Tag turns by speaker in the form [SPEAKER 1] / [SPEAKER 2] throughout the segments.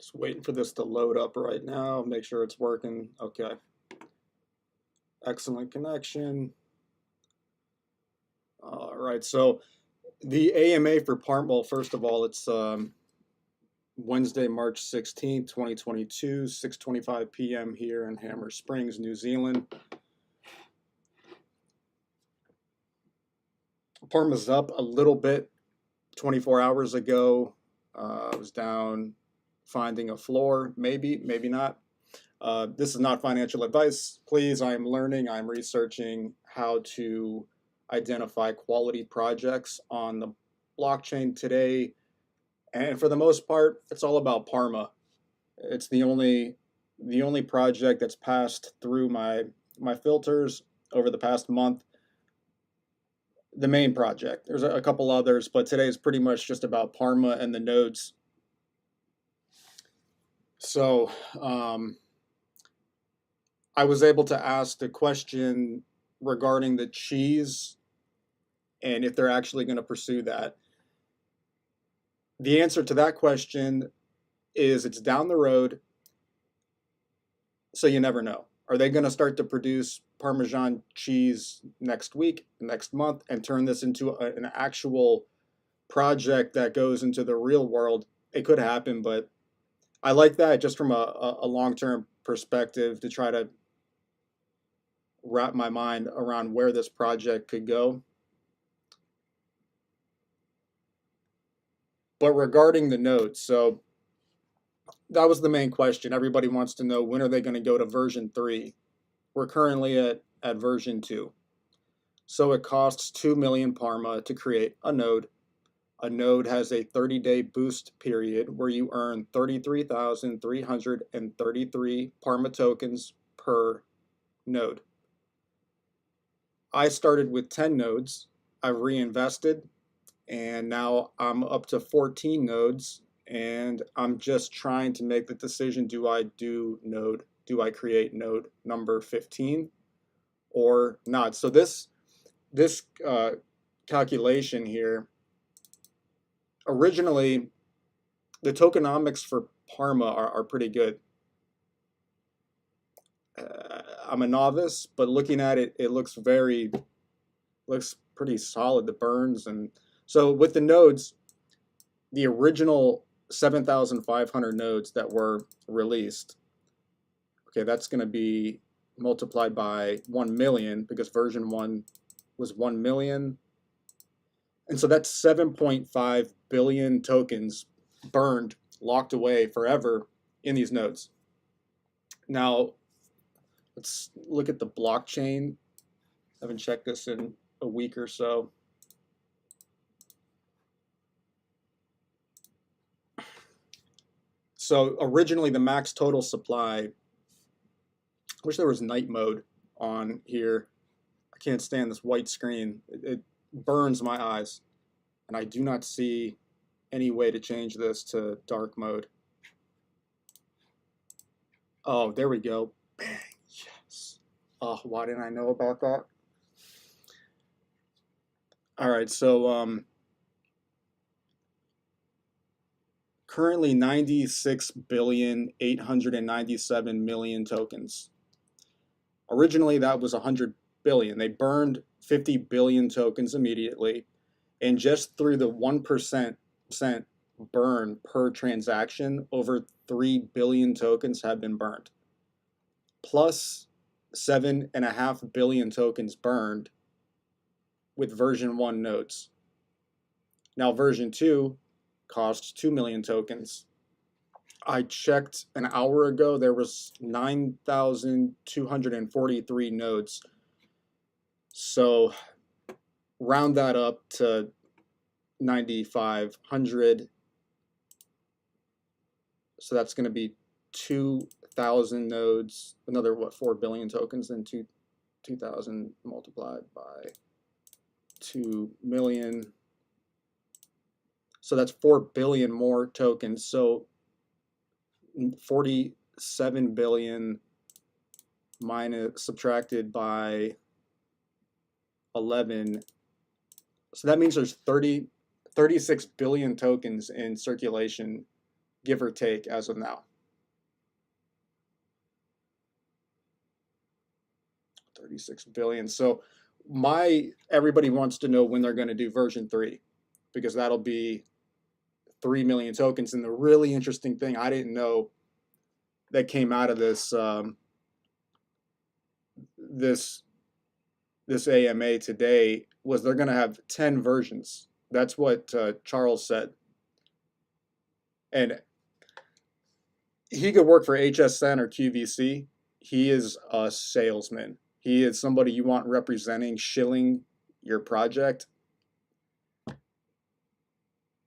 [SPEAKER 1] Just waiting for this to load up right now. Make sure it's working. Okay. Excellent connection. All right. So the AMA for Parma, well, first of all, it's Wednesday, March 16th, 2022, 6:25 p.m. here in Hammer Springs, New Zealand. Parma's up a little bit 24 hours ago. I was down finding a floor, maybe not. This is not financial advice. Please, I am learning, I'm researching how to identify quality projects on the blockchain today. And for the most part, it's all about Parma. It's the only project that's passed through my filters over the past month. The main project. There's a couple others, but today is pretty much just about Parma and the nodes. So I was able to ask the question regarding the cheese and if they're actually going to pursue that. The answer to that question is it's down the road, so you never know. Are they going to start to produce Parmesan cheese next week, next month, and turn this into an actual project that goes into the real world? It could happen, but I like that just from a long-term perspective to try to wrap my mind around where this project could go. But regarding the nodes, so that was the main question. Everybody wants to know, when are they going to go to version 3? We're currently at version 2. So it costs 2 million Parma to create a node. A node has a 30-day boost period where you earn 33,333 Parma tokens per node. I started with 10 nodes. I've reinvested, and now I'm up to 14 nodes, and I'm just trying to make the decision, do I create node number 15 or not? So this calculation here, originally the tokenomics for Parma are pretty good. I'm a novice, but looking at it, it looks pretty solid, the burns. And so with the nodes, the original 7,500 nodes that were released, okay, that's going to be multiplied by 1 million, because version 1 was 1 million. And so that's 7.5 billion tokens burned, locked away forever in these nodes. Now, let's look at the blockchain. I haven't checked this in a week or so. So originally the max total supply, I wish there was night mode on here. I can't stand this white screen. It burns my eyes, and I do not see any way to change this to dark mode. Oh, there we go. Bang, yes. Oh, why didn't I know about that? All right, so currently 96,897,000,000 tokens. Originally that was 100 billion. They burned 50 billion tokens immediately, and just through the 1% burn per transaction, over 3 billion tokens have been burned, plus 7.5 billion tokens burned with version 1 nodes. Now version 2 costs 2 million tokens. I checked an hour ago, there was 9,243 nodes. So round that up to 9,500. So that's going to be 2,000 nodes, another, what, 4 billion tokens, then 2,000 multiplied by 2 million. So that's 4 billion more tokens. So 47 billion subtracted by 11. So that means there's 36 billion tokens in circulation give or take as of now. 36 billion. So everybody wants to know when they're going to do version 3, because that'll be 3 million tokens. And the really interesting thing I didn't know that came out of this AMA today was they're going to have 10 versions. That's what Charles said. And he could work for HSN or QVC. He is a salesman. He is somebody you want representing, shilling your project.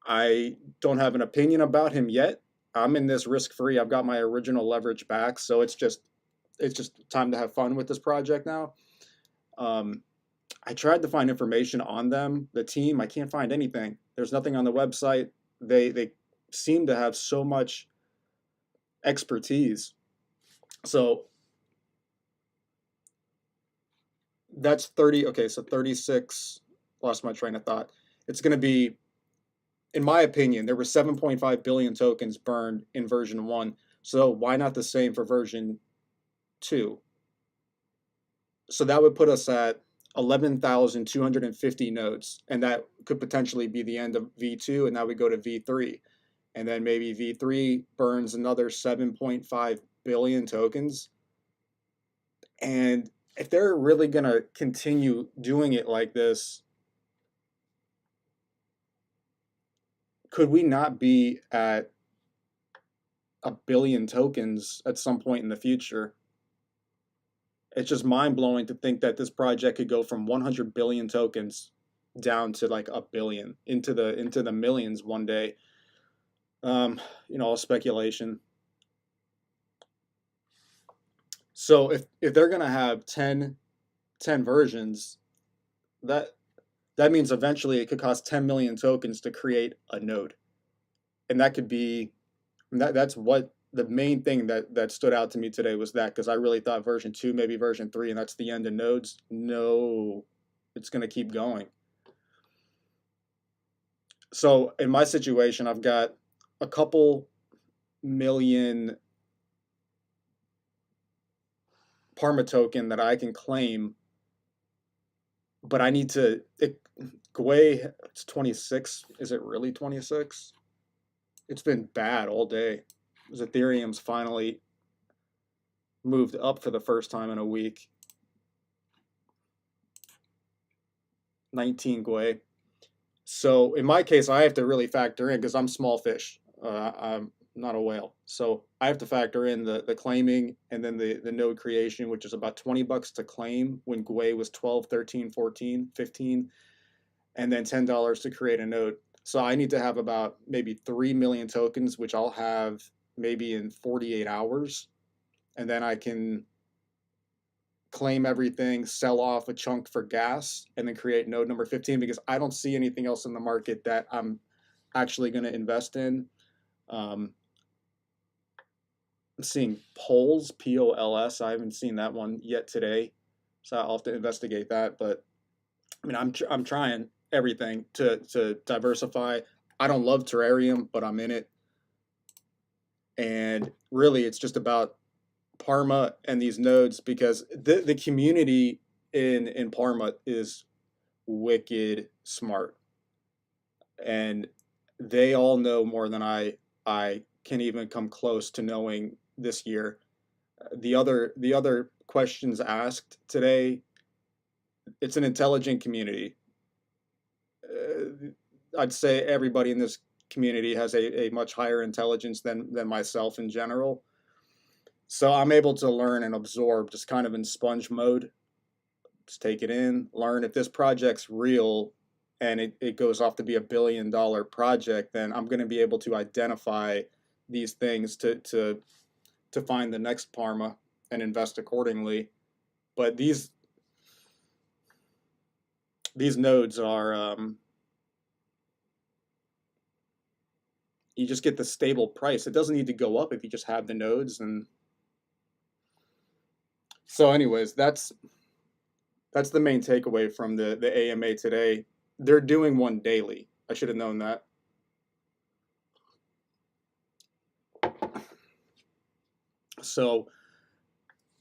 [SPEAKER 1] I don't have an opinion about him yet. I'm in this risk-free. I've got my original leverage back, so it's just time to have fun with this project now. I tried to find information on them, the team. I can't find anything. There's nothing on the website. They seem to have so much expertise. So that's 30. Okay, so 36. Lost my train of thought. It's going to be, in my opinion, there were 7.5 billion tokens burned in version 1. So why not the same for version 2? So that would put us at 11,250 nodes, and that could potentially be the end of V2, and that would go to V3. And then maybe V3 burns another 7.5 billion tokens. And if they're really going to continue doing it like this, could we not be at a billion tokens at some point in the future? It's just mind-blowing to think that this project could go from 100 billion tokens down to like a billion, into the millions one day. All speculation. So if they're gonna have 10 versions, that means eventually it could cost 10 million tokens to create a node. And that could be, that's what the main thing that stood out to me today was that, because I really thought version 2, maybe version 3, and that's the end of nodes. No, it's going to keep going. So in my situation, I've got a couple million Parma token that I can claim, but I need to, Gwei, it's 26. Is it really 26? It's been bad all day. Ethereum's finally moved up for the first time in a week. 19 Gwei. So in my case, I have to really factor in, because I'm small fish. I'm not a whale. So I have to factor in the claiming, and then the node creation, which is about $20 to claim when Gwei was 12, 13, 14, 15, and then $10 to create a node. So I need to have about maybe 3 million tokens, which I'll have maybe in 48 hours. And then I can claim everything, sell off a chunk for gas, and then create node number 15, because I don't see anything else in the market that I'm actually going to invest in. I'm seeing Pols, P-O-L-S. I haven't seen that one yet today, so I'll have to investigate that. But I mean, I'm trying everything to diversify. I don't love terrarium, but I'm in it. And really, it's just about Parma and these nodes, because the community in Parma is wicked smart, and they all know more than I can even come close to knowing this year. The other questions asked today, it's an intelligent community. I'd say everybody in this community has a much higher intelligence than myself in general. So I'm able to learn and absorb, just kind of in sponge mode. Just take it in, learn. If this project's real and it goes off to be $1 billion project, then I'm going to be able to identify these things to find the next Parma and invest accordingly. But these nodes are, you just get the stable price. It doesn't need to go up if you just have the nodes. And so anyways, that's the main takeaway from the AMA today. They're doing one daily. I should have known that. So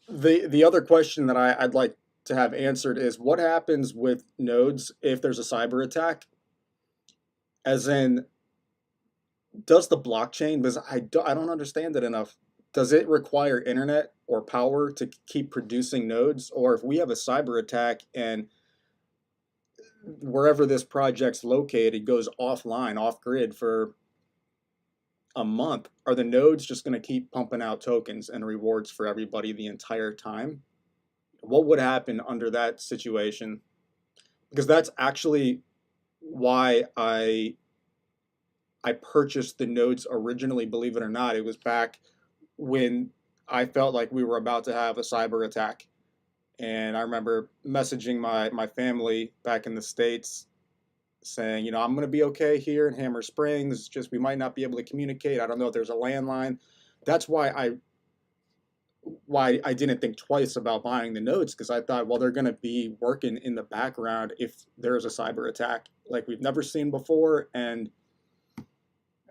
[SPEAKER 1] the other question that I'd like to have answered is what happens with nodes if there's a cyber attack? As in, does the blockchain, because I don't understand it enough, does it require internet or power to keep producing nodes? Or if we have a cyber attack and wherever this project's located goes offline, off grid for a month, are the nodes just going to keep pumping out tokens and rewards for everybody the entire time? What would happen under that situation? Because that's actually why I purchased the nodes originally, believe it or not. It was back when I felt like we were about to have a cyber attack. And I remember messaging my family back in the States saying, you know, I'm going to be okay here in Hammer Springs. It's just we might not be able to communicate. I don't know if there's a landline. That's why I didn't think twice about buying the nodes, because I thought, well, they're going to be working in the background if there's a cyber attack like we've never seen before, and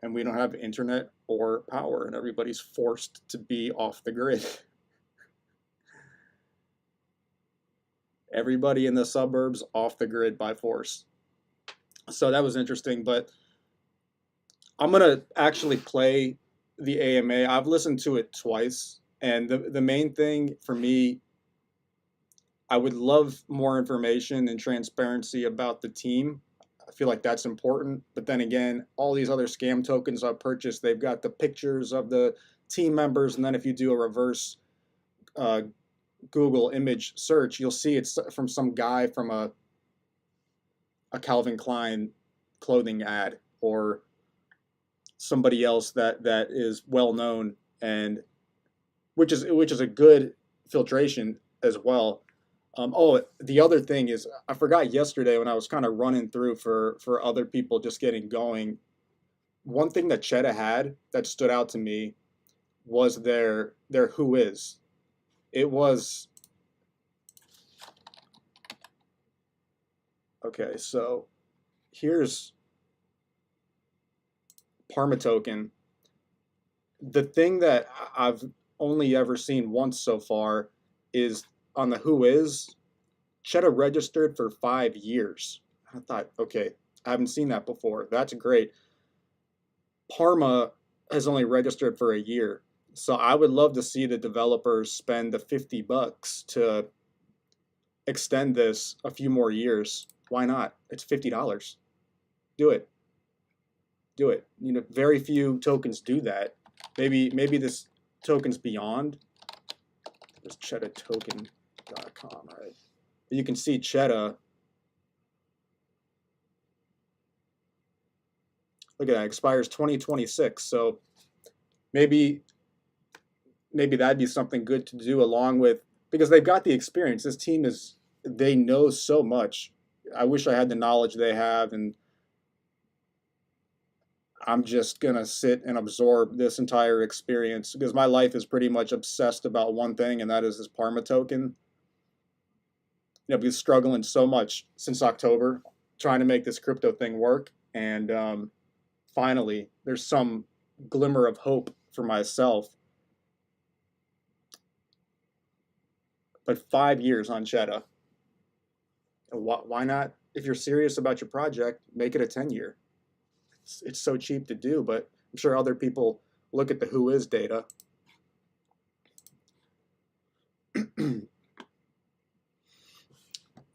[SPEAKER 1] we don't have internet or power, and everybody's forced to be off the grid. Everybody in the suburbs off the grid by force. So that was interesting, but I'm going to actually play the AMA. I've listened to it twice, and the main thing for me, I would love more information and transparency about the team. I feel like that's important. But then again, all these other scam tokens I've purchased, they've got the pictures of the team members, and then if you do a reverse Google image search, you'll see it's from some guy from a Calvin Klein clothing ad, or somebody else that is well known, and which is a good filtration as well. Oh, the other thing is, I forgot yesterday when I was kind of running through for other people just getting going. One thing that Cheddar had that stood out to me was their who is. It was okay. So here's Parma token. The thing that I've only ever seen once so far is on the who is, Cheddar registered for 5 years. I thought, okay, I haven't seen that before. That's great. Parma has only registered for a year. So I would love to see the developers spend the $50 to extend this a few more years. Why not? It's $50. Do it. Do it. You know, very few tokens do that. Maybe this token's beyond. There's cheddatoken.com, right? But you can see Cheddar. Look at that, expires 2026. So maybe that'd be something good to do along with, because they've got the experience. This team they know so much. I wish I had the knowledge they have, and I'm just gonna sit and absorb this entire experience because my life is pretty much obsessed about one thing, and that is this Parma token. You know, I've been struggling so much since October trying to make this crypto thing work, and finally, there's some glimmer of hope for myself. But 5 years on Cheddar. Why not? If you're serious about your project, make it a 10-year. It's so cheap to do, but I'm sure other people look at the who is data. And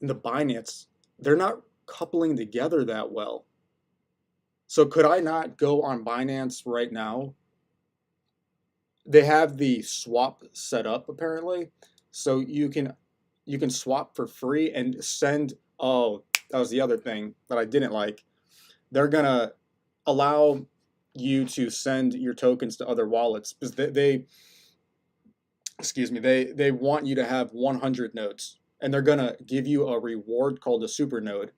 [SPEAKER 1] the Binance, they're not coupling together that well. So could I not go on Binance right now? They have the swap set up apparently, so you can swap for free and send. Oh, that was the other thing that I didn't like. They're gonna allow you to send your tokens to other wallets because they want you to have 100 nodes, and they're gonna give you a reward called a super node.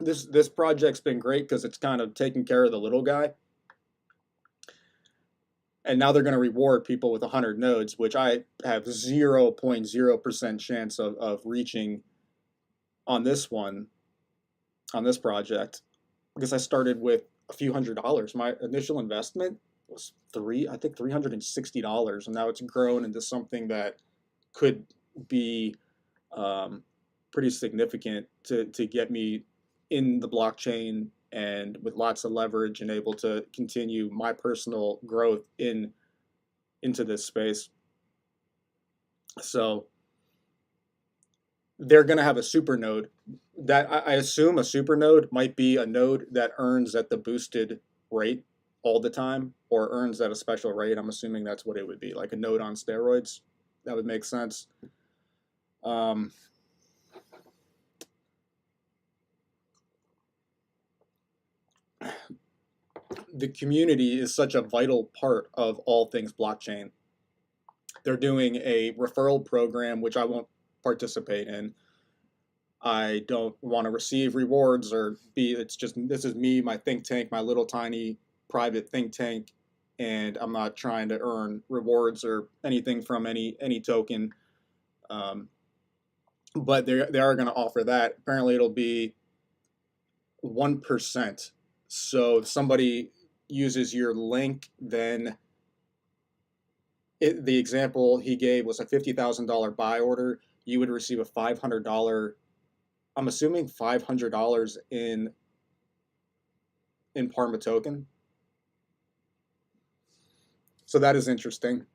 [SPEAKER 1] This project's been great because it's kind of taking care of the little guy, and now they're going to reward people with 100 nodes, which I have 0.0% chance of reaching on this project, because I started with a few $100s. My initial investment was I think $360, and now it's grown into something that could be um, pretty significant to get me in the blockchain and with lots of leverage and able to continue my personal growth into this space. So they're going to have a super node that I assume a super node might be a node that earns at the boosted rate all the time or earns at a special rate. I'm assuming that's what it would be, like a node on steroids. That would make sense. Um, the community is such a vital part of all things blockchain. They're doing a referral program, which I won't participate in. I don't want to receive rewards or be, it's just, this is me, my think tank, my little tiny private think tank, and I'm not trying to earn rewards or anything from any token. But they are going to offer that. Apparently it'll be 1%. So if somebody uses your link, then the example he gave was a $50,000 buy order. You would receive a $500, I'm assuming $500 in Parma token. So that is interesting.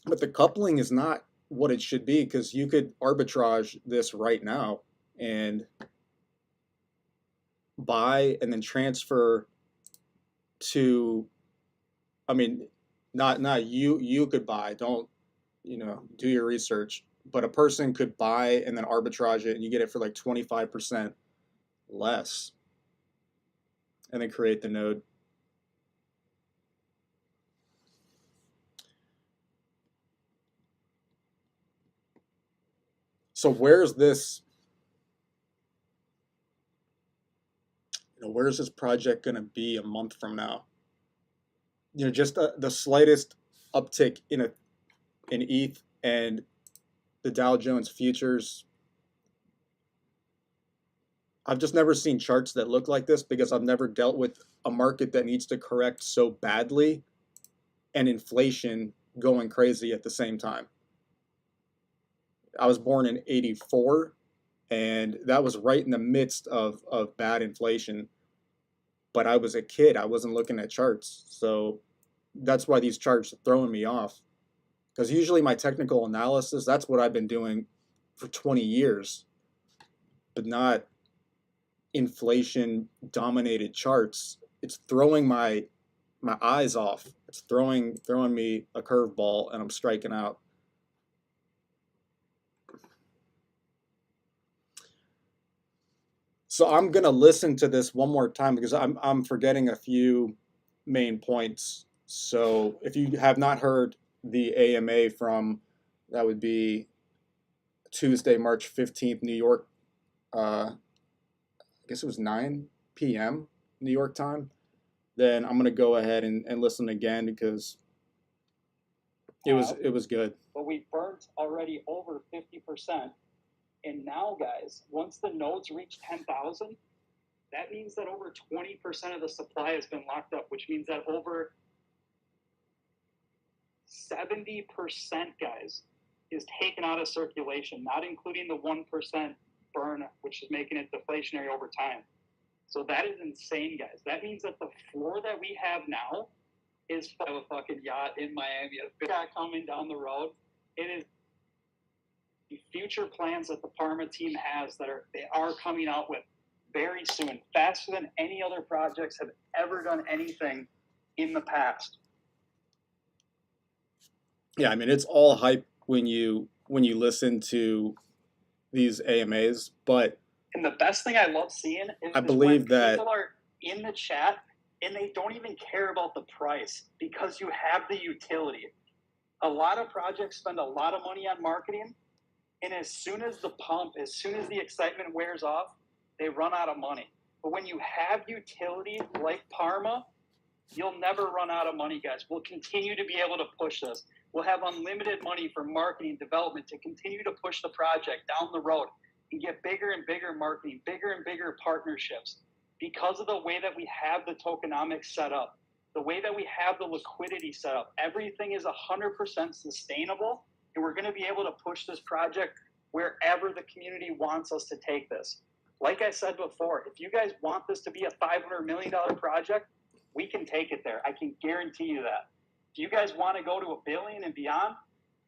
[SPEAKER 1] But the coupling is not what it should be, because you could arbitrage this right now and buy and then transfer to, I mean, not you could buy, don't, do your research, but a person could buy and then arbitrage it and you get it for like 25% less and then create the node. So where's this, where's this project going to be a month from now? Just the slightest uptick in ETH and the Dow Jones futures. I've just never seen charts that look like this because I've never dealt with a market that needs to correct so badly and inflation going crazy at the same time. I was born in '84, and that was right in the midst of bad inflation. But I was a kid. I wasn't looking at charts. So that's why these charts are throwing me off. Because usually my technical analysis, that's what I've been doing for 20 years, but not inflation dominated charts. It's throwing my eyes off. It's throwing me a curveball and I'm striking out. So I'm gonna listen to this one more time because I'm forgetting a few main points. So if you have not heard the AMA from, that would be Tuesday, March 15th, New York. I guess it was 9 p.m. New York time. Then I'm gonna go ahead and listen again because it was good.
[SPEAKER 2] But we burnt already over 50%. And now, guys, once the nodes reach 10,000, that means that over 20% of the supply has been locked up, which means that over 70%, guys, is taken out of circulation, not including the 1% burn, which is making it deflationary over time. So that is insane, guys. That means that the floor that we have now is a fucking yacht in Miami. A big yacht coming down the road. It is the future plans that the Parma team has they are coming out with very soon, faster than any other projects have ever done anything in the past.
[SPEAKER 1] Yeah, I mean it's all hype when you listen to these AMAs, but
[SPEAKER 2] and the best thing I love seeing is
[SPEAKER 1] I believe
[SPEAKER 2] when
[SPEAKER 1] that
[SPEAKER 2] people are in the chat and they don't even care about the price because you have the utility. A lot of projects spend a lot of money on marketing, and as soon as the excitement wears off, they run out of money. But when you have utility like Parma, you'll never run out of money, guys. We'll continue to be able to push this. We'll have unlimited money for marketing development to continue to push the project down the road and get bigger and bigger marketing, bigger and bigger partnerships. Because of the way that we have the tokenomics set up, the way that we have the liquidity set up, everything is 100% sustainable, and we're going to be able to push this project wherever the community wants us to take this. Like I said before, if you guys want this to be a $500 million project, we can take it there. I can guarantee you that. If you guys want to go to $1 billion and beyond,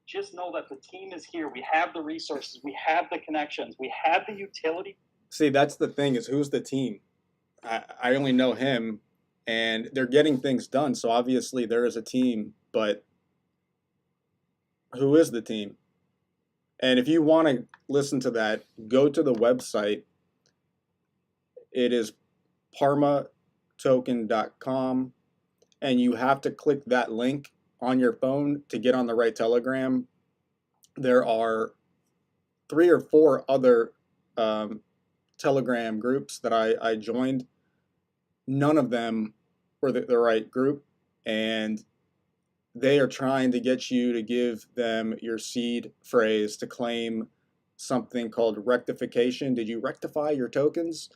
[SPEAKER 2] just know that the team is here. We have the resources. We have the connections. We have the utility.
[SPEAKER 1] See, that's the thing, is who's the team? I only know him, and they're getting things done. So obviously there is a team, but who is the team? And if you want to listen to that, go to the website. It is parmatoken.com, and you have to click that link on your phone to get on the right Telegram. There are 3 or 4 other Telegram groups that I joined. None of them were the right group, and they are trying to get you to give them your seed phrase to claim something called rectification. Did you rectify your tokens?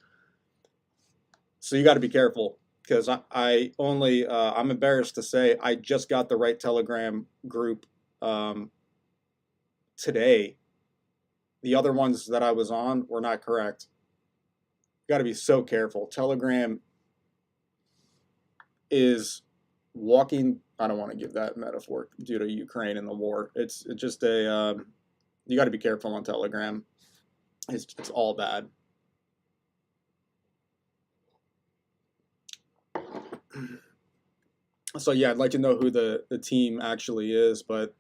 [SPEAKER 1] So you got to be careful, because I'm embarrassed to say I just got the right Telegram group today. The other ones that I was on were not correct. You got to be so careful. Telegram is walking. I don't want to give that metaphor due to Ukraine and the war. It's just a you got to be careful on Telegram. It's all bad. So yeah, I'd like to know who the team actually is, but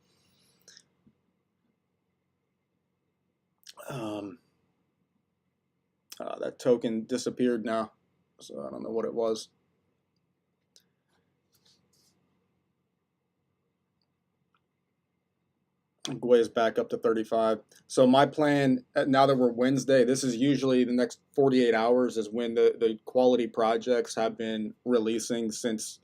[SPEAKER 1] that token disappeared now, so I don't know what it was. Gwei's back up to 35. So my plan, now that we're Wednesday, this is usually the next 48 hours is when the quality projects have been releasing since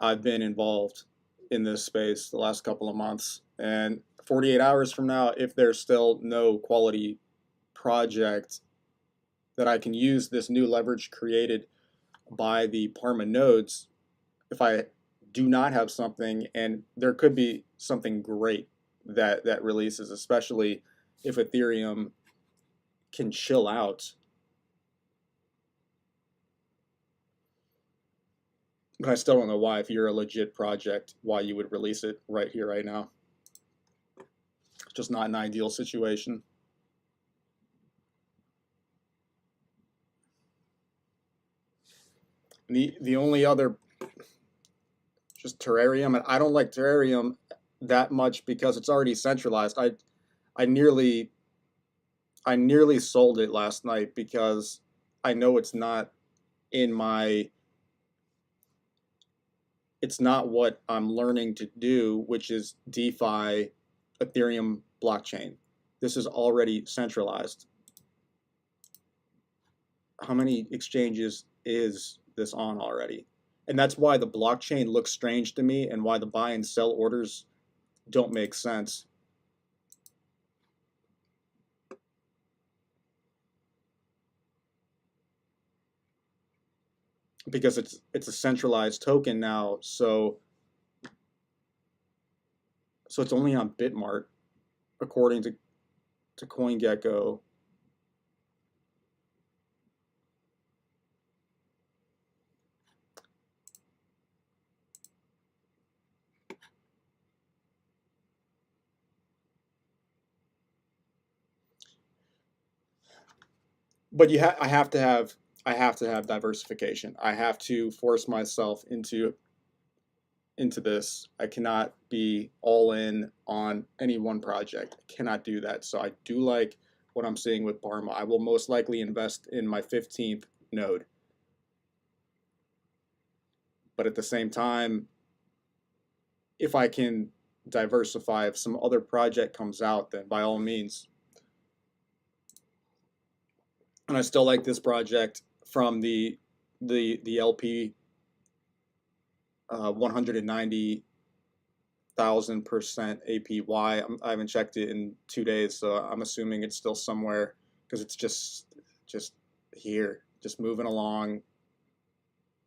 [SPEAKER 1] I've been involved in this space the last couple of months. And 48 hours from now, if there's still no quality project that I can use this new leverage created by the Parma nodes, if I do not have something, and there could be something great that releases, especially if Ethereum can chill out. But I still don't know why, if you're a legit project, why you would release it right here, right now. It's just not an ideal situation. The only other, just Terrarium, and I don't like Terrarium that much because it's already centralized. I nearly sold it last night because I know it's not it's not what I'm learning to do, which is DeFi Ethereum blockchain. This is already centralized. How many exchanges is this on already? And that's why the blockchain looks strange to me, and why the buy and sell orders don't make sense. Because it's a centralized token now, so it's only on Bitmart, according to CoinGecko. But I have to have diversification. I have to force myself into this. I cannot be all in on any one project. I cannot do that. So I do like what I'm seeing with Parma. I will most likely invest in my 15th node. But at the same time, if I can diversify, if some other project comes out, then by all means. And I still like this project from the LP 190,000% APY. I haven't checked it in 2 days, so I'm assuming it's still somewhere, because it's just here, just moving along.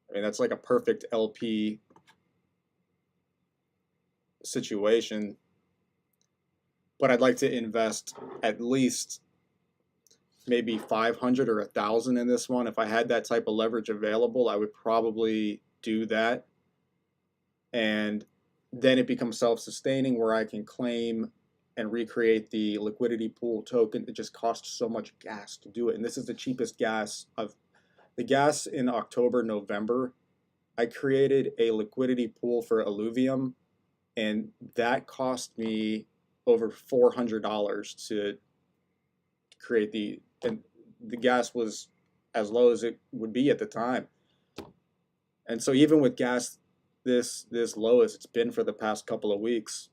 [SPEAKER 1] I mean, that's like a perfect LP situation. But I'd like to invest at least maybe 500 or 1,000 in this one. If I had that type of leverage available, I would probably do that. And then it becomes self-sustaining where I can claim and recreate the liquidity pool token. It just costs so much gas to do it. And this is the cheapest gas of the gas in October, November. I created a liquidity pool for Illuvium, and that cost me over $400 to create and the gas was as low as it would be at the time. And so even with gas this low as it's been for the past couple of weeks,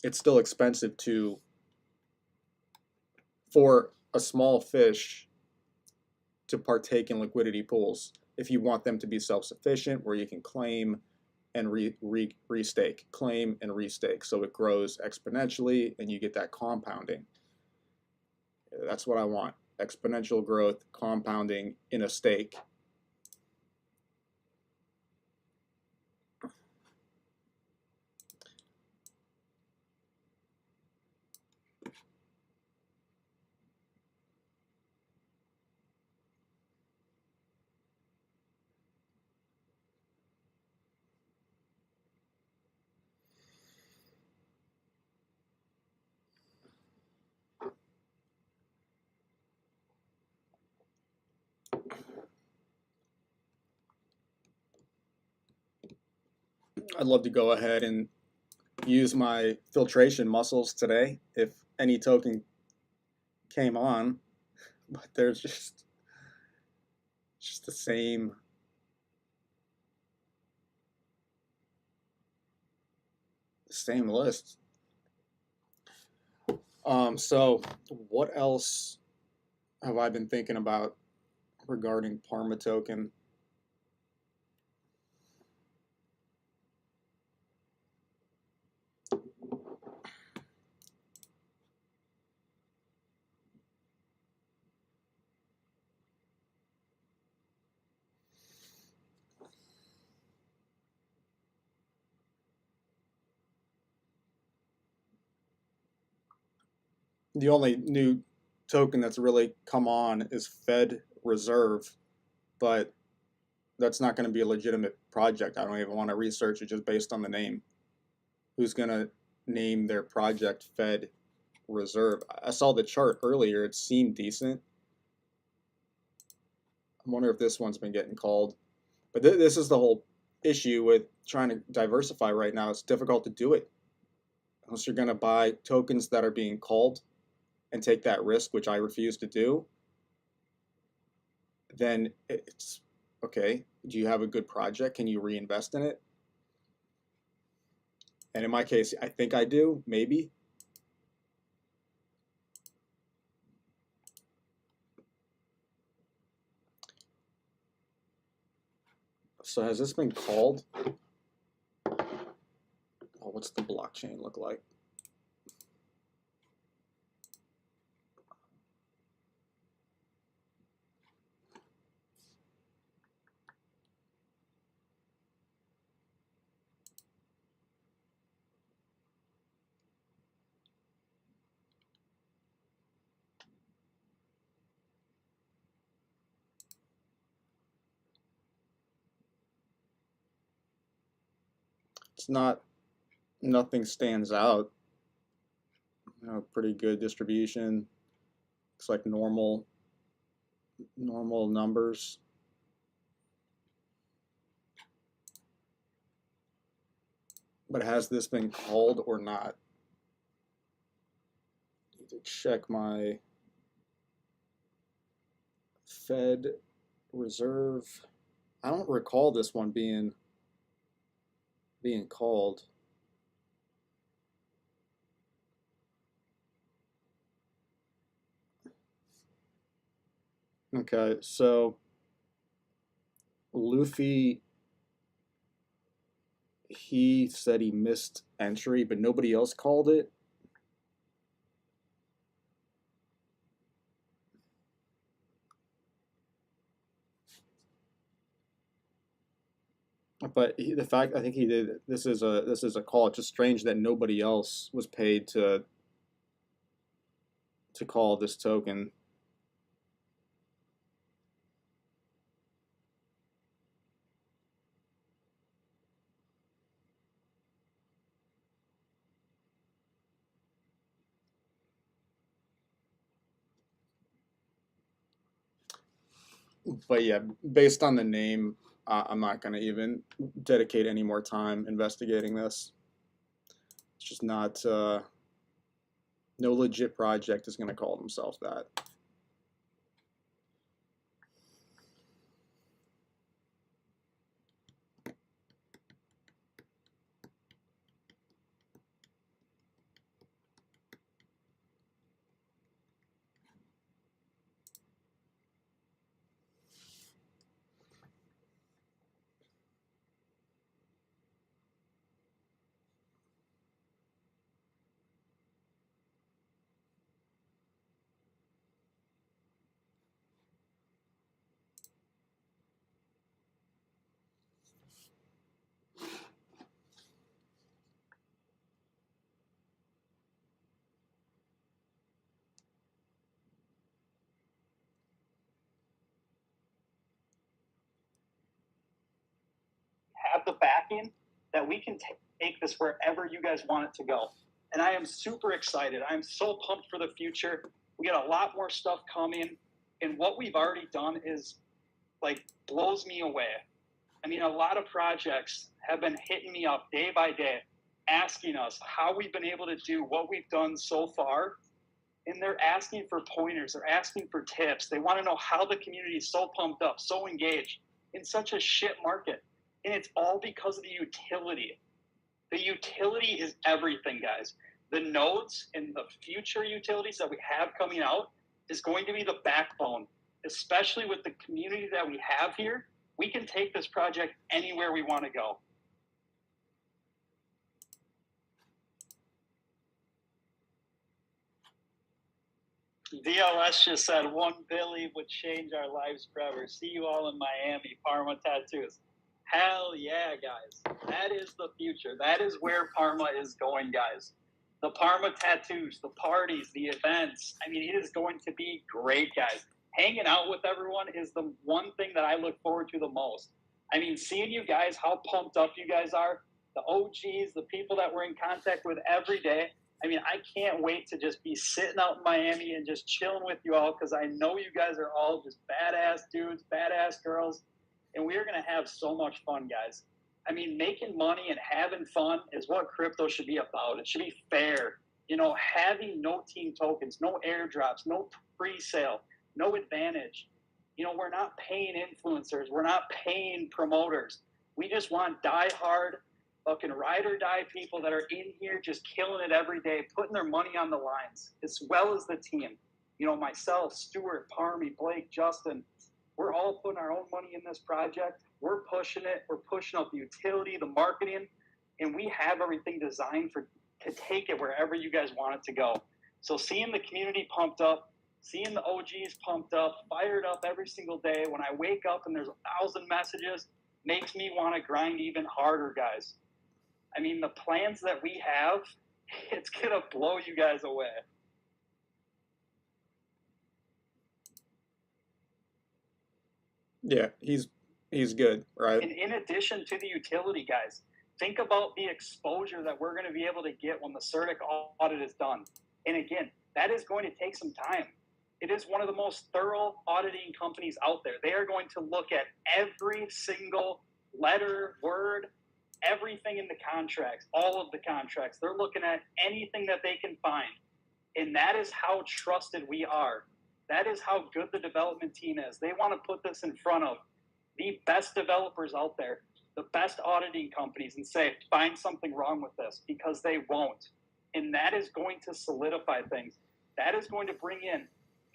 [SPEAKER 1] it's still expensive for a small fish to partake in liquidity pools if you want them to be self-sufficient, where you can claim and restake, claim and restake, so it grows exponentially and you get that compounding. That's what I want: exponential growth, compounding in a stake. I'd love to go ahead and use my filtration muscles today if any token came on, but there's just the same list. So what else have I been thinking about regarding Parma token? The only new token that's really come on is Fed Reserve, but that's not going to be a legitimate project. I don't even want to research it just based on the name. Who's going to name their project Fed Reserve? I saw the chart earlier. It seemed decent. I wonder if this one's been getting called. But this is the whole issue with trying to diversify right now. It's difficult to do it unless you're going to buy tokens that are being called and take that risk, which I refuse to do. Then it's okay. Do you have a good project? Can you reinvest in it? And in my case, I think I do, maybe. So has this been called? Oh, what's the blockchain look like? It's not, nothing stands out. Pretty good distribution. Looks like normal numbers. But has this been called or not? I need to check my Fed Reserve. I don't recall this one being called. Okay, so Luffy, he said he missed entry, but nobody else called it. But the fact I think he did this is a call. It's just strange that nobody else was paid to call this token. But yeah, based on the name, I'm not going to even dedicate any more time investigating this. It's just not. No legit project is going to call themselves that.
[SPEAKER 2] Have the backing that we can take this wherever you guys want it to go. And I am super excited. I'm so pumped for the future. We got a lot more stuff coming. And what we've already done is like blows me away. I mean, a lot of projects have been hitting me up day by day, asking us how we've been able to do what we've done so far. And they're asking for pointers, they're asking for tips. They want to know how the community is so pumped up, so engaged in such a shit market. And it's all because of the utility. The utility is everything, guys. The nodes and the future utilities that we have coming out is going to be the backbone, especially with the community that we have here. We can take this project anywhere we want to go. DLS just said 1 Billy would change our lives forever. See you all in Miami, Parma tattoos. Hell yeah, guys. That is the future. That is where Parma is going, guys. The Parma tattoos, the parties, the events. I mean, it is going to be great, guys. Hanging out with everyone is the one thing that I look forward to the most. I mean, seeing you guys, how pumped up you guys are, the OGs, the people that we're in contact with every day. I mean, I can't wait to just be sitting out in Miami and just chilling with you all because I know you guys are all just badass dudes, badass girls, and we are going to have so much fun, guys. I mean, making money and having fun is what crypto should be about. It should be fair. You know, having no team tokens, no airdrops, no pre-sale, no advantage. You know, we're not paying influencers. We're not paying promoters. We just want die-hard, fucking ride or die people that are in here just killing it every day, putting their money on the lines, as well as the team. You know, myself, Stuart, Parmy, Blake, Justin, we're all putting our own money in this project. We're pushing it. We're pushing out the utility, the marketing, and we have everything designed to take it wherever you guys want it to go. So seeing the community pumped up, seeing the OGs pumped up, fired up every single day when I wake up and there's 1,000 messages makes me want to grind even harder, guys. I mean, the plans that we have, it's going to blow you guys away.
[SPEAKER 1] Yeah, he's good, right?
[SPEAKER 2] And in addition to the utility, guys, think about the exposure that we're going to be able to get when the CERTIC audit is done. And again, that is going to take some time. It is one of the most thorough auditing companies out there. They are going to look at every single letter, word, everything in the contracts, all of the contracts. They're looking at anything that they can find. And that is how trusted we are. That is how good the development team is. They want to put this in front of the best developers out there, the best auditing companies, and say, find something wrong with this, because they won't. And that is going to solidify things. That is going to bring in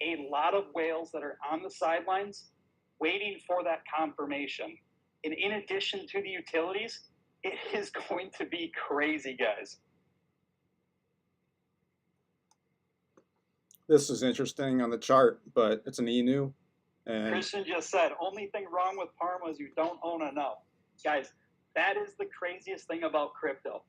[SPEAKER 2] a lot of whales that are on the sidelines waiting for that confirmation. And in addition to the utilities, it is going to be crazy, guys.
[SPEAKER 1] This is interesting on the chart, but it's an ENU. And
[SPEAKER 2] Christian just said, only thing wrong with Parma is you don't own enough. Guys, That is the craziest thing about crypto.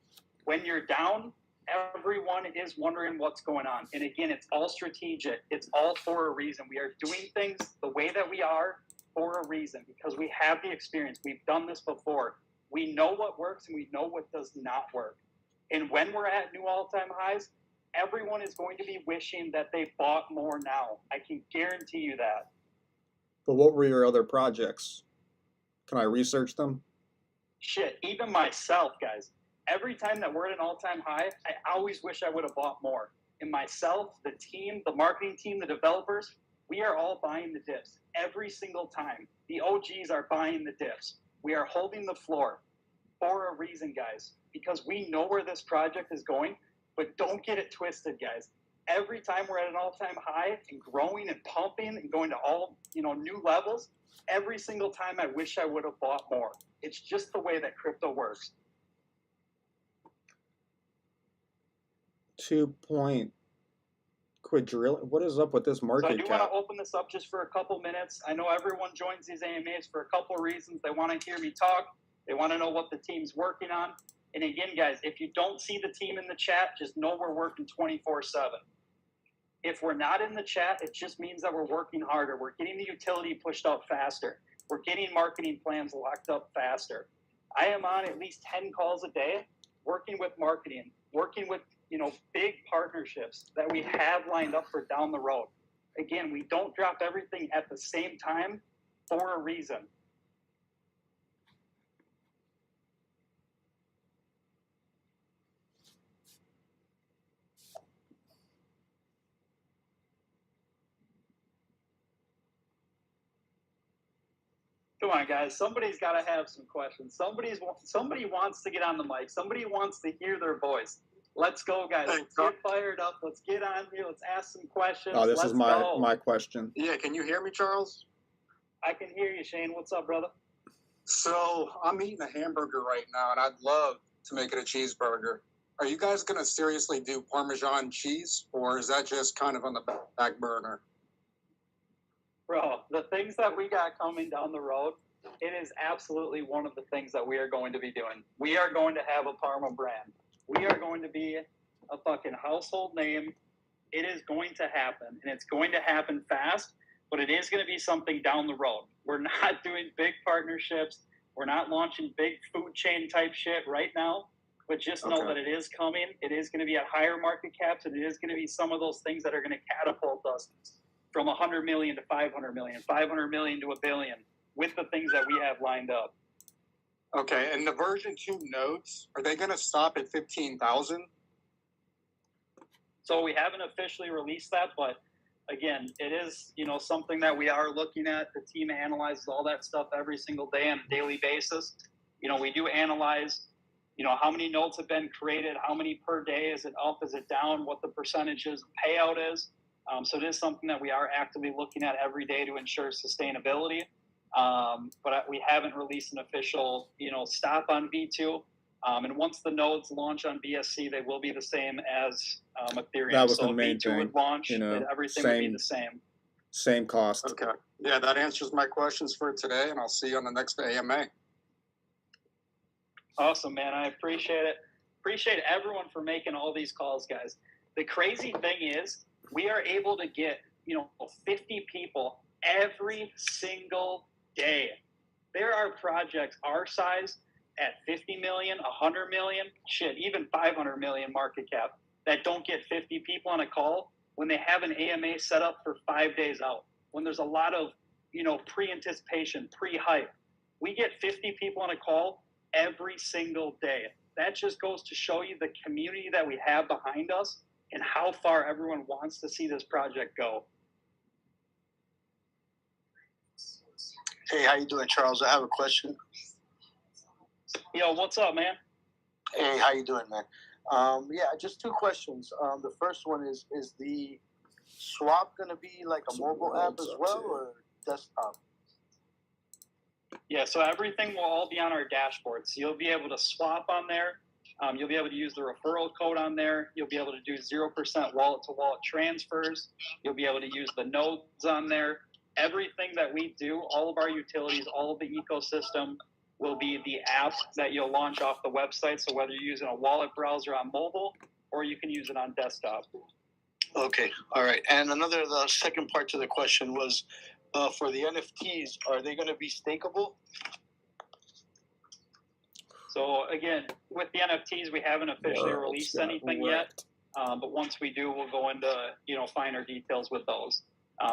[SPEAKER 2] When you're down, everyone is wondering what's going on. And again, it's all strategic. It's all for a reason. We are doing things the way that we are for a reason because we have the experience. We've done this before. We know what works and we know what does not work. And when we're at new all-time highs, everyone is going to be wishing that they bought more now. I can guarantee you that.
[SPEAKER 1] But what were your other projects? Can I research them?
[SPEAKER 2] Shit, even myself, guys. Every time that we're at an all-time high, I always wish I would have bought more. And myself, the team, the marketing team, the developers, we are all buying the dips every single time. The OGs are buying the dips. We are holding the floor for a reason, guys, because we know where this project is going, but don't get it twisted, guys. Every time we're at an all-time high and growing and pumping and going to all, new levels, every single time I wish I would have bought more. It's just the way that crypto works.
[SPEAKER 1] 2 point quadrillion. What is up with this market
[SPEAKER 2] So I do
[SPEAKER 1] cap?
[SPEAKER 2] want to open this up just for a couple minutes. I know everyone joins these AMAs for a couple reasons. They want to hear me talk. They want to know what the team's working on. And again, guys, if you don't see the team in the chat, just know we're working 24/7. If we're not in the chat, it just means that we're working harder. We're getting the utility pushed out faster. We're getting marketing plans locked up faster. I am on at least 10 calls a day, working with marketing, working with big partnerships that we have lined up for down the road. Again, we don't drop everything at the same time for a reason. Come on, guys. Somebody's got to have some questions. Somebody wants to get on the mic. Somebody wants to hear their voice. Let's go, guys. Let's get fired up. Let's get on here. Let's ask some questions.
[SPEAKER 1] Oh, this
[SPEAKER 2] Let's
[SPEAKER 1] is my question.
[SPEAKER 3] Yeah, can you hear me, Charles?
[SPEAKER 2] I can hear you, Shane. What's up, brother?
[SPEAKER 3] So I'm eating a hamburger right now, and I'd love to make it a cheeseburger. Are you guys going to seriously do Parmesan cheese, or is that just kind of on the back burner?
[SPEAKER 2] Bro, the things that we got coming down the road, it is absolutely one of the things that we are going to be doing. We are going to have a Parma brand. We are going to be a fucking household name. It is going to happen, and it's going to happen fast, but it is going to be something down the road. We're not doing big partnerships. We're not launching big food chain type shit right now, but just know that it is coming. It is going to be at higher market caps, and it is going to be some of those things that are going to catapult us from 100 million to 500 million, 500 million to $1 billion with the things that we have lined up.
[SPEAKER 3] Okay, and the version 2 nodes, are they going to stop at 15,000?
[SPEAKER 2] So we haven't officially released that, but again, it is, something that we are looking at. The team analyzes all that stuff every single day on a daily basis. We do analyze, how many nodes have been created, how many per day, is it up, is it down, what the percentages of payout is. So it is something that we are actively looking at every day to ensure sustainability. But we haven't released an official, stop on V2. And once the nodes launch on BSC, they will be the same as Ethereum.
[SPEAKER 1] That was
[SPEAKER 2] so
[SPEAKER 1] the main
[SPEAKER 2] V2
[SPEAKER 1] thing.
[SPEAKER 2] would launch, everything would be the same.
[SPEAKER 1] Same cost.
[SPEAKER 3] Okay. Yeah, that answers my questions for today, and I'll see you on the next AMA.
[SPEAKER 2] Awesome, man. I appreciate it. Appreciate everyone for making all these calls, guys. The crazy thing is we are able to get, 50 people every single day. There are projects our size at 50 million, 100 million, shit, even 500 million market cap that don't get 50 people on a call when they have an AMA set up for 5 days out, when there's a lot of, pre-anticipation, pre-hype. We get 50 people on a call every single day. That just goes to show you the community that we have behind us and how far everyone wants to see this project go.
[SPEAKER 4] Hey, how you doing, Charles? I have a question.
[SPEAKER 2] Yo, what's up, man?
[SPEAKER 4] Hey, how you doing, man? Yeah, just two questions. The first one is the swap going to be like a mobile app as well or desktop?
[SPEAKER 2] Yeah, so everything will all be on our dashboard. So you'll be able to swap on there. You'll be able to use the referral code on there. You'll be able to do 0% wallet-to-wallet transfers. You'll be able to use the nodes on there. Everything that we do, all of our utilities, all of the ecosystem, will be the app that you'll launch off the website. So whether you're using a wallet browser on mobile or you can use it on desktop.
[SPEAKER 4] Okay, all right. And the second part to the question was, for the NFTs, are they going to be stakeable?
[SPEAKER 2] So again, with the NFTs, we haven't officially
[SPEAKER 1] World's
[SPEAKER 2] released
[SPEAKER 1] got
[SPEAKER 2] anything
[SPEAKER 1] wrecked.
[SPEAKER 2] yet. But once we do, we'll go into, finer details with those.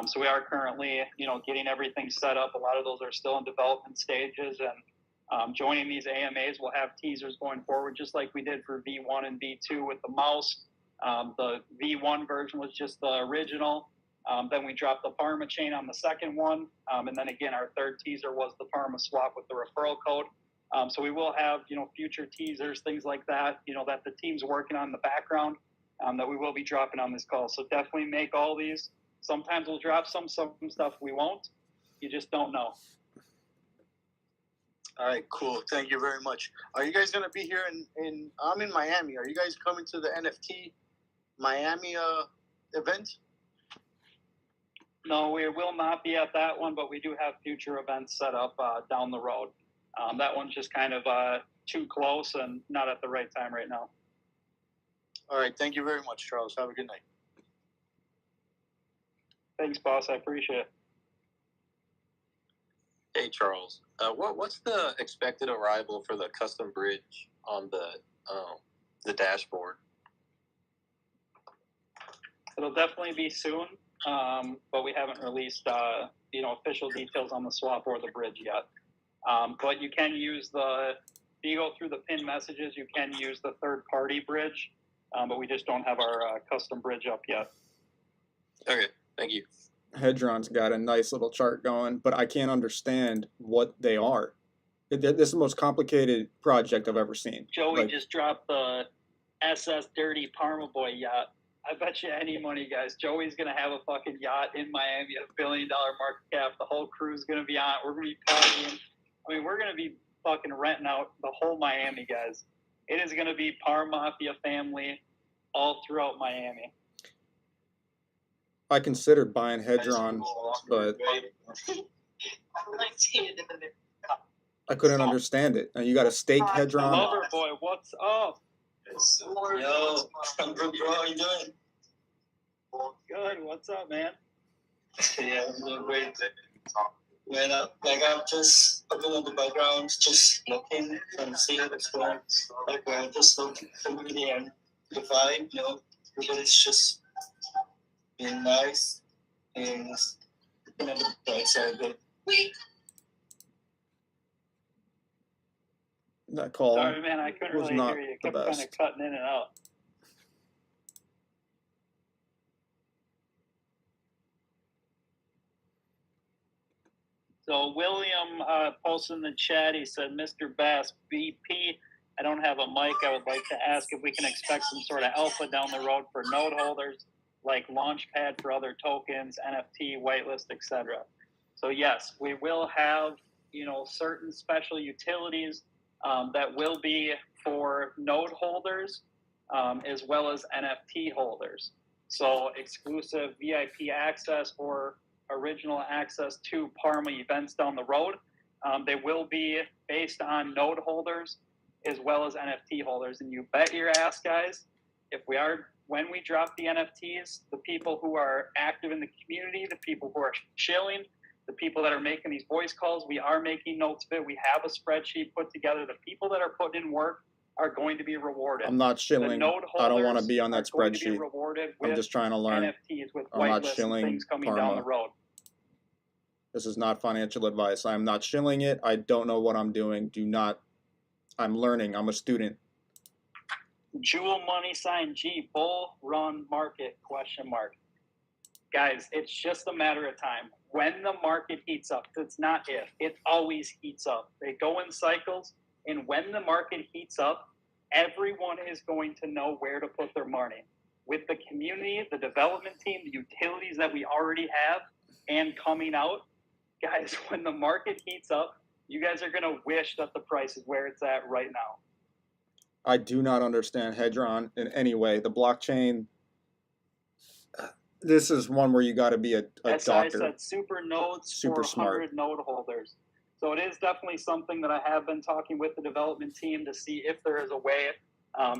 [SPEAKER 2] So we are currently, getting everything set up. A lot of those are still in development stages, and joining these AMAs, we'll have teasers going forward, just like we did for V1 and V2 with the mouse. The V1 version was just the original. Then we dropped the Parma chain on the second one. And then again, our third teaser was the Parma swap with the referral code. So we will have, future teasers, things like that, that the team's working on in the background, that we will be dropping on this call. So definitely make all these. Sometimes we'll drop some stuff we won't. You just don't know.
[SPEAKER 4] All right, cool. Thank you very much. Are you guys going to be here I'm in Miami. Are you guys coming to the NFT Miami event?
[SPEAKER 2] No, we will not be at that one, but we do have future events set up down the road. That one's just kind of too close and not at the right time right now.
[SPEAKER 4] All right. Thank you very much, Charles. Have a good night.
[SPEAKER 2] Thanks, boss. I appreciate it.
[SPEAKER 5] Hey Charles, what's the expected arrival for the custom bridge on the dashboard?
[SPEAKER 2] It'll definitely be soon, but we haven't released official details on the swap or the bridge yet. But you can use if you go through the pin messages, you can use the third-party bridge, but we just don't have our custom bridge up yet.
[SPEAKER 5] Okay, thank you.
[SPEAKER 1] Hedron's got a nice little chart going, but I can't understand what they are. This is the most complicated project I've ever seen.
[SPEAKER 2] Joey just dropped the SS Dirty Parma Boy yacht. I bet you any money, guys, Joey's going to have a fucking yacht in Miami, $1 billion market cap. The whole crew's going to be on it. We're going to be partying. I mean, we're going to be fucking renting out the whole Miami, guys. It is going to be Parma Mafia family all throughout Miami.
[SPEAKER 1] I considered buying Hedron, but I couldn't understand it. And you got a stake Hedron.
[SPEAKER 2] Lover boy, what's up?
[SPEAKER 6] Yo, I'm good, bro. How you doing?
[SPEAKER 2] Good. What's up, man?
[SPEAKER 6] Yeah, I'm doing great. Man, I'm just looking at the background, just looking and see what's going on. Just looking really and the vibe, because it's just been nice and the price are good.
[SPEAKER 1] That call
[SPEAKER 2] Sorry, man, I couldn't
[SPEAKER 1] was
[SPEAKER 2] really
[SPEAKER 1] not
[SPEAKER 2] hear you. It
[SPEAKER 1] the
[SPEAKER 2] kept kind of
[SPEAKER 1] best.
[SPEAKER 2] cutting in and out. So William posted in the chat, he said, Mr. Bass, BP, I don't have a mic. I would like to ask if we can expect some sort of alpha down the road for node holders, like Launchpad for other tokens, NFT, whitelist, etc. So yes, we will have, certain special utilities that will be for node holders as well as NFT holders. So exclusive VIP access or original access to Parma events down the road. They will be based on node holders as well as NFT holders. And you bet your ass, guys, when we drop the NFTs, the people who are active in the community, the people who are chilling, the people that are making these voice calls, we are making notes of it. We have a spreadsheet put together. The people that are putting in work are going to be rewarded.
[SPEAKER 1] I'm not shilling. I don't want to be on that spreadsheet. I'm just trying to learn.
[SPEAKER 2] NFTs with
[SPEAKER 1] I'm not
[SPEAKER 2] whitelists and
[SPEAKER 1] shilling
[SPEAKER 2] things coming
[SPEAKER 1] Parma.
[SPEAKER 2] down the road.
[SPEAKER 1] This is not financial advice. I'm not shilling it. I don't know what I'm doing. I'm learning. I'm a student.
[SPEAKER 2] Jewel money sign G, bull run market, ? Guys, it's just a matter of time. When the market heats up, it's not if, it always heats up. They go in cycles, and when the market heats up, everyone is going to know where to put their money. With the community, the development team, the utilities that we already have, and coming out, guys, when the market heats up, you guys are going to wish that the price is where it's at right now.
[SPEAKER 1] I do not understand Hedron in any way. The blockchain, this is one where you got to be a
[SPEAKER 2] As
[SPEAKER 1] doctor.
[SPEAKER 2] I said, super nodes
[SPEAKER 1] Super
[SPEAKER 2] for
[SPEAKER 1] smart.
[SPEAKER 2] 100 node holders. So it is definitely something that I have been talking with the development team to see if there is a way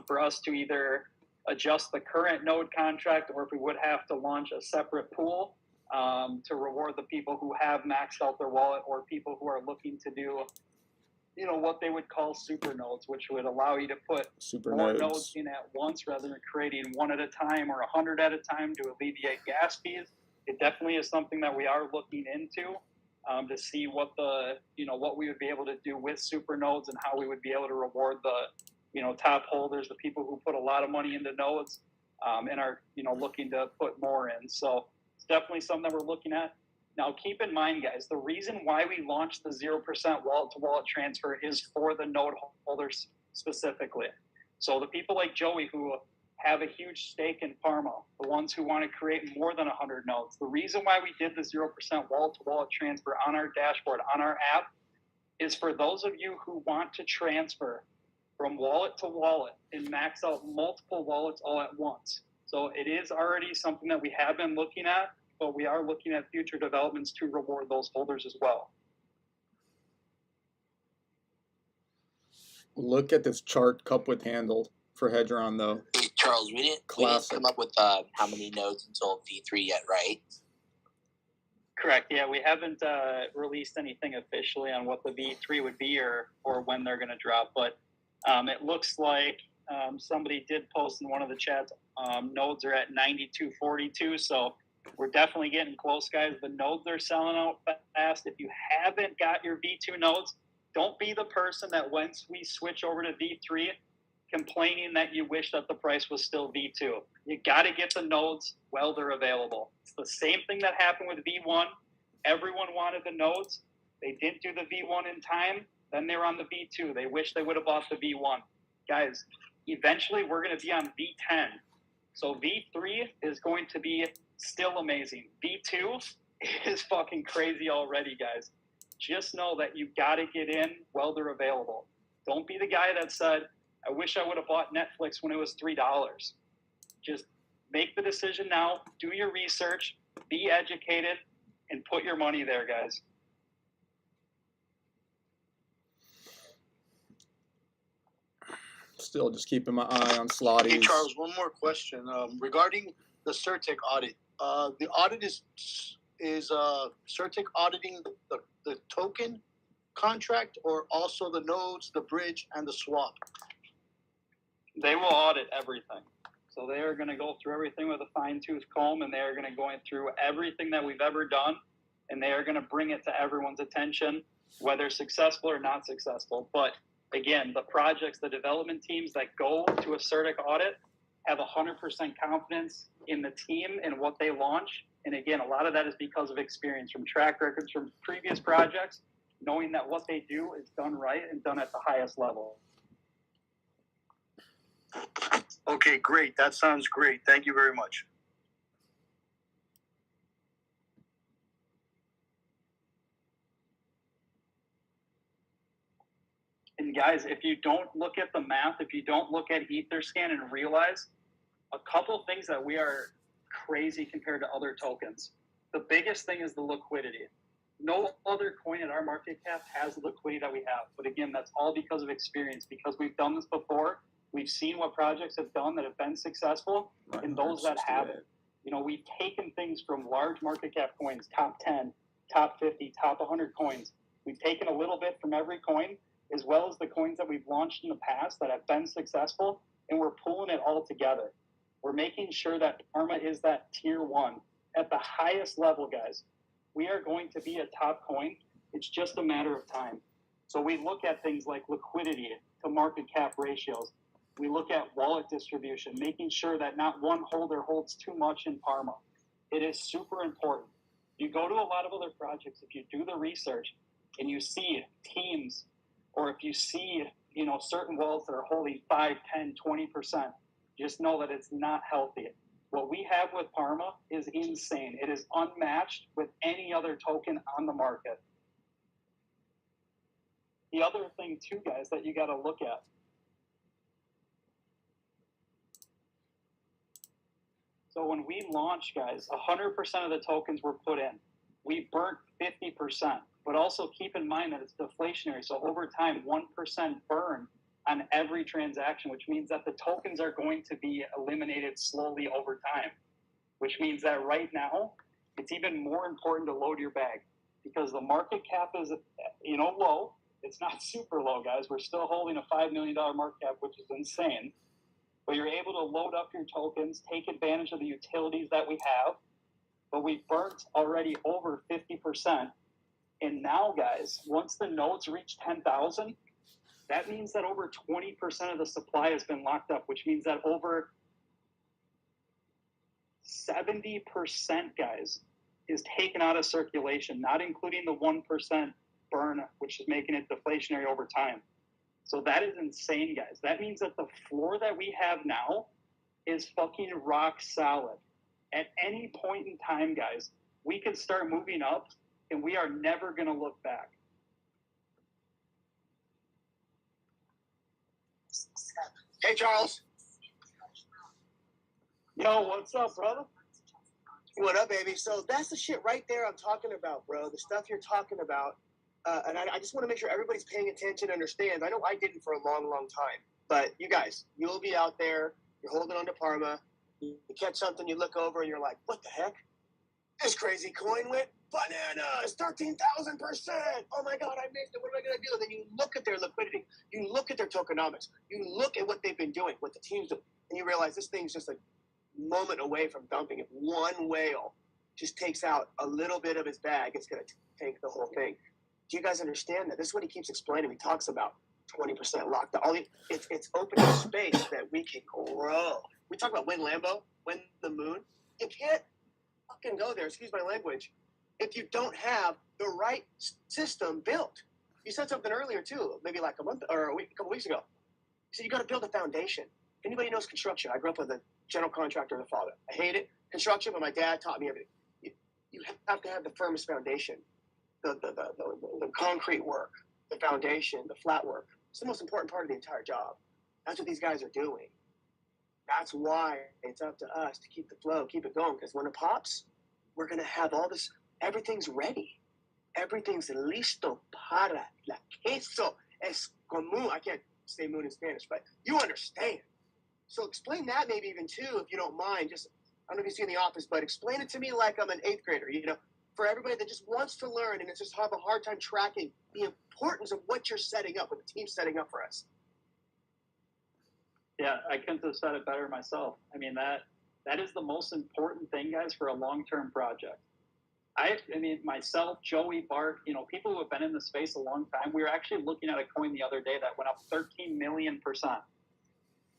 [SPEAKER 2] for us to either adjust the current node contract, or if we would have to launch a separate pool to reward the people who have maxed out their wallet, or people who are looking to do, you know, what they would call super nodes, which would allow you to put
[SPEAKER 1] Super
[SPEAKER 2] more
[SPEAKER 1] nodes.
[SPEAKER 2] nodes in at once rather than creating one at a time or 100 at a time to alleviate gas fees. It definitely is something that we are looking into to see what the, you know, what we would be able to do with super nodes and how we would be able to reward the, you know, top holders, the people who put a lot of money into nodes and are, you know, looking to put more in. So it's definitely something that we're looking at. Now, keep in mind, guys, the reason why we launched the 0% wallet-to-wallet transfer is for the node holders specifically. So the people like Joey who have a huge stake in Parma, the ones who want to create more than 100 nodes, the reason why we did the 0% wallet-to-wallet transfer on our dashboard, on our app, is for those of you who want to transfer from wallet to wallet and max out multiple wallets all at once. So it is already something that we have been looking at, but we are looking at future developments to reward those holders as well.
[SPEAKER 1] Look at this chart, cup with handle for Hedron though.
[SPEAKER 7] Hey, Charles, we didn't
[SPEAKER 1] Classic.
[SPEAKER 7] come up with how many nodes until V3 yet, right?
[SPEAKER 2] Correct. Yeah, we haven't released anything officially on what the V3 would be or when they're going to drop, but it looks like somebody did post in one of the chats. Nodes are at 9242, so we're definitely getting close, guys. The nodes are selling out fast. If you haven't got your V2 nodes, don't be the person that once we switch over to V3 complaining that you wish that the price was still V2. You got to get the nodes while they're available. It's the same thing that happened with V1. Everyone wanted the nodes. They didn't do the V1 in time. Then they were on the V2. They wish they would have bought the V1. Guys, eventually we're going to be on V10. So V3 is going to be still amazing. V2 is fucking crazy already, guys. Just know that you got to get in while they're available. Don't be the guy that said, I wish I would have bought Netflix when it was $3. Just make the decision now, do your research, be educated, and put your money there, guys.
[SPEAKER 1] Still just keeping my eye on Slotties.
[SPEAKER 4] Hey, Charles, one more question regarding the CerTech audit. The audit is CerTech auditing the token contract, or also the nodes, the bridge, and the swap?
[SPEAKER 2] They will audit everything. So they are going to go through everything with a fine-tooth comb, and they are going to go through everything that we've ever done, and they are going to bring it to everyone's attention, whether successful or not successful. But again, the projects, the development teams that go to a CerTech audit have 100% confidence in the team and what they launch. And again, a lot of that is because of experience from track records from previous projects, knowing that what they do is done right and done at the highest level.
[SPEAKER 4] Okay, great. That sounds great. Thank you very much.
[SPEAKER 2] And guys, if you don't look at the math, if you don't look at Etherscan and realize a couple things that we are crazy compared to other tokens. The biggest thing is the liquidity. No other coin at our market cap has the liquidity that we have. But again, that's all because of experience, because we've done this before. We've seen what projects have done that have been successful, and those that haven't. You know, we've taken things from large market cap coins, top 10, top 50, top 100 coins. We've taken a little bit from every coin, as well as the coins that we've launched in the past that have been successful, and we're pulling it all together. We're making sure that Parma is that tier 1 at the highest level, guys. We are going to be a top coin. It's just a matter of time. So we look at things like liquidity to market cap ratios. We look at wallet distribution, making sure that not one holder holds too much in Parma. It is super important. You go to a lot of other projects, if you do the research and you see teams, or if you see, you know, certain wallets that are holding 5, 10, 20%, just know that it's not healthy. What we have with Parma is insane. It is unmatched with any other token on the market. The other thing too, guys, that you got to look at. So when we launched, guys, 100% of the tokens were put in. We burnt 50%. But also keep in mind that it's deflationary. So over time, 1% burn on every transaction, which means that the tokens are going to be eliminated slowly over time, which means that right now, it's even more important to load your bag because the market cap is, low. It's not super low, guys. We're still holding a $5 million market cap, which is insane. But you're able to load up your tokens, take advantage of the utilities that we have. But we burnt already over 50%. And now, guys, once the nodes reach 10,000, that means that over 20% of the supply has been locked up, which means that over 70%, guys, is taken out of circulation, not including the 1% burn, which is making it deflationary over time. So that is insane, guys. That means that the floor that we have now is fucking rock solid. At any point in time, guys, we can start moving up, and we are never going to look back.
[SPEAKER 8] Hey, Charles.
[SPEAKER 2] Yo, what's up, brother?
[SPEAKER 8] What up, baby? So that's the shit right there I'm talking about, bro. The stuff you're talking about. And I just want to make sure everybody's paying attention and understands. I know I didn't for a long, long time. But you guys, you'll be out there. You're holding on to Parma. You catch something, you look over, and you're like, what the heck? This crazy coin went bananas, 13,000%. Oh, my God, I missed it. What am I going to do? And then you look at their liquidity. You look at their tokenomics. You look at what they've been doing, what the team's doing. And you realize this thing's just a moment away from dumping. If one whale just takes out a little bit of his bag, it's going to tank the whole thing. Do you guys understand that? This is what he keeps explaining. He talks about 20% lockdown. It's opening space that we can grow. We talk about win Lambo, win the moon. You can't fucking go there, excuse my language, if you don't have the right system built. You said something earlier, too, maybe like a month or a couple weeks ago. You said you got to build a foundation. If anybody knows construction, I grew up with a general contractor and a father. I hate it, construction, but my dad taught me everything. You have to have the firmest foundation. The concrete work, the foundation, the flat work. It's the most important part of the entire job. That's what these guys are doing. That's why it's up to us to keep the flow, keep it going. Because when it pops, we're going to have all this. Everything's ready. Everything's listo para la queso es común. I can't say moon in Spanish, but you understand. So explain that maybe even too, if you don't mind. Just, I don't know if you see in the office, but explain it to me like I'm an 8th grader, for everybody that just wants to learn and it's just have a hard time tracking the importance of what you're setting up, what the team's setting up for us.
[SPEAKER 2] Yeah, I couldn't have said it better myself. I mean, that is the most important thing, guys, for a long-term project. I mean, myself, Joey, Bart, people who have been in the space a long time, we were actually looking at a coin the other day that went up 13 million%.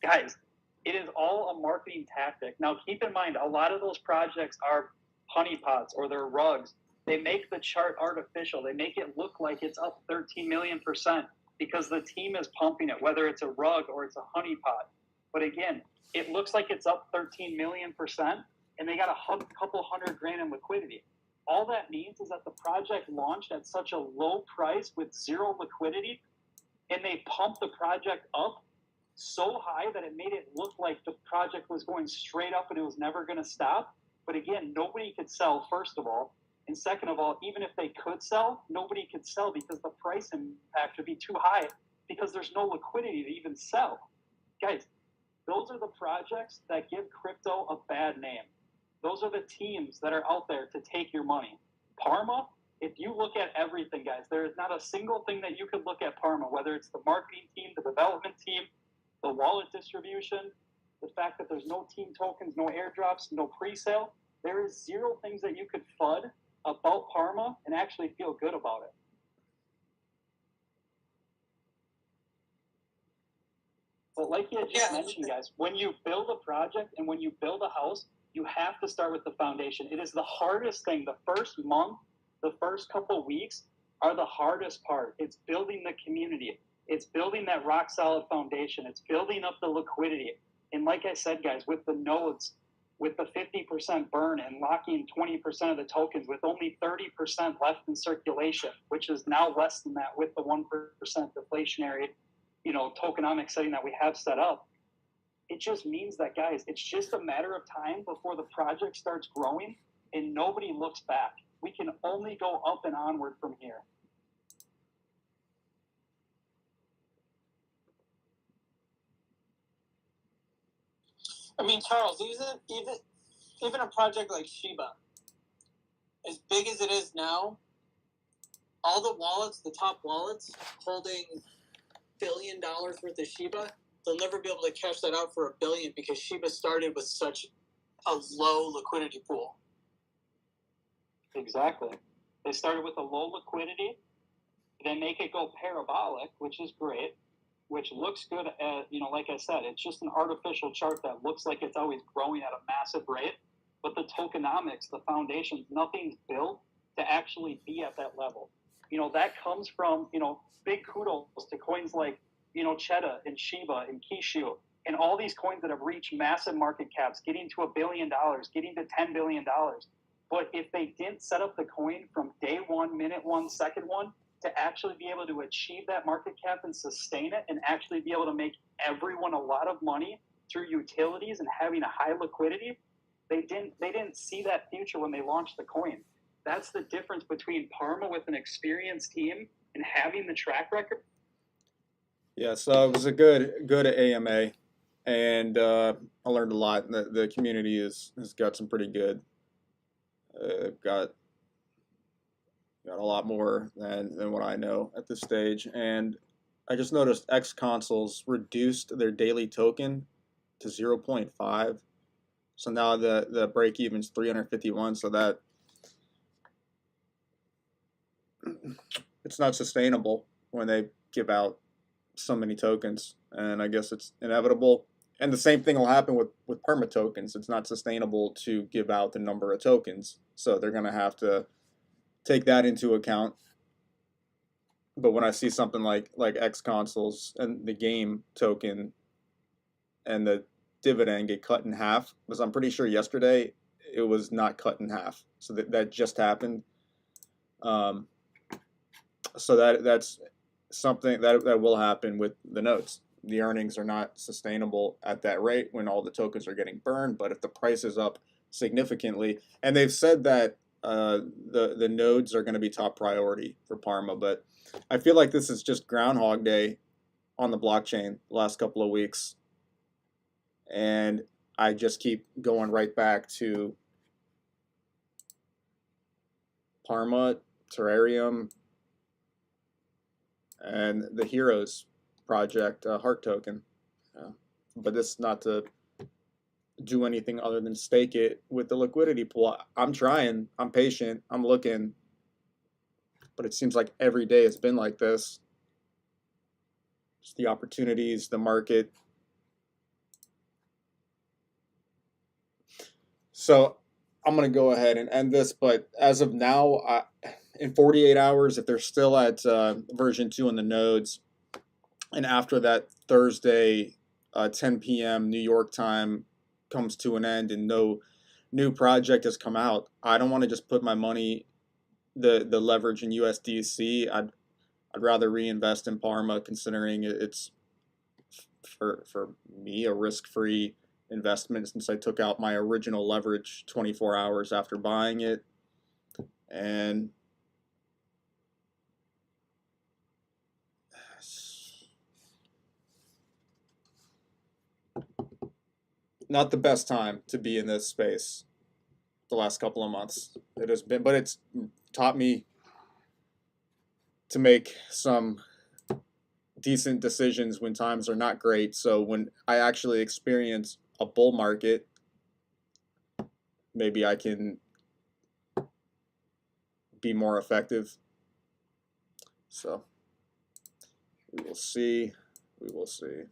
[SPEAKER 2] Guys, it is all a marketing tactic. Now, keep in mind, a lot of those projects are honeypots or they're rugs. They make the chart artificial. They make it look like it's up 13 million% because the team is pumping it, whether it's a rug or it's a honeypot. But again, it looks like it's up 13 million% and they got a couple $100,000 in liquidity. All that means is that the project launched at such a low price with zero liquidity, and they pumped the project up so high that it made it look like the project was going straight up and it was never going to stop. But again, nobody could sell, first of all. And second of all, even if they could sell, nobody could sell because the price impact would be too high because there's no liquidity to even sell. Guys, those are the projects that give crypto a bad name. Those are the teams that are out there to take your money. Parma, if you look at everything, guys, there is not a single thing that you could look at Parma, whether it's the marketing team, the development team, the wallet distribution, the fact that there's no team tokens, no airdrops, no pre-sale. There is zero things that you could FUD about Parma and actually feel good about it. But like you had just mentioned, guys, when you build a project and when you build a house, you have to start with the foundation. It is the hardest thing. The first month, the first couple of weeks are the hardest part. It's building the community. It's building that rock solid foundation. It's building up the liquidity. And like I said, guys, with the nodes, with the 50% burn and locking 20% of the tokens with only 30% left in circulation, which is now less than that with the 1% deflationary, tokenomic setting that we have set up. It just means that, guys, it's just a matter of time before the project starts growing and nobody looks back. We can only go up and onward from here.
[SPEAKER 9] I mean, Charles, even a project like Shiba, as big as it is now, all the wallets, the top wallets, holding $1 billion worth of Shiba, they'll never be able to cash that out for $1 billion because Shiba started with such a low liquidity pool.
[SPEAKER 2] Exactly. They started with a low liquidity, then make it go parabolic, which is great, which looks good. Like I said, it's just an artificial chart that looks like it's always growing at a massive rate. But the tokenomics, the foundations, nothing's built to actually be at that level. That comes from, big kudos to coins like, Cheddar and Shiba and Kishu and all these coins that have reached massive market caps, getting to $1 billion, getting to $10 billion. But if they didn't set up the coin from day one, minute one, second one, to actually be able to achieve that market cap and sustain it and actually be able to make everyone a lot of money through utilities and having a high liquidity, they didn't see that future when they launched the coin. That's the difference between Parma with an experienced team and having the track record.
[SPEAKER 1] Yeah, so it was a good AMA, and I learned a lot. The community has got some pretty good. Got a lot more than what I know at this stage, and I just noticed X Consoles reduced their daily token to 0.5. So now the break even's 351. So that it's not sustainable when they give out so many tokens, and I guess it's inevitable. And the same thing will happen with perma tokens. It's not sustainable to give out the number of tokens, so they're going to have to take that into account. But when I see something like X Consoles and the game token and the dividend get cut in half, because I'm pretty sure yesterday it was not cut in half, so that just happened. So that's something that will happen with the notes. The earnings are not sustainable at that rate when all the tokens are getting burned. But if the price is up significantly, and they've said that the nodes are going to be top priority for Parma, but I feel like this is just Groundhog Day on the blockchain the last couple of weeks, and I just keep going right back to Parma, Terrarium, and the Heroes project, Heart Token. But this is not to do anything other than stake it with the liquidity pool. I'm trying, I'm patient, I'm looking, but it seems like every day has been like this. Just the opportunities, the market. So I'm going to go ahead and end this, but as of now, in 48 hours, if they're still at version 2 in the nodes, and after that Thursday 10 p.m. New York time comes to an end and no new project has come out, I don't want to just put my money, the leverage in USDC. I'd rather reinvest in Parma, considering it's for me a risk-free investment, since I took out my original leverage 24 hours after buying it. And not the best time to be in this space the last couple of months. It has been, but it's taught me to make some decent decisions when times are not great. So when I actually experience a bull market, maybe I can be more effective. So we will see. We will see.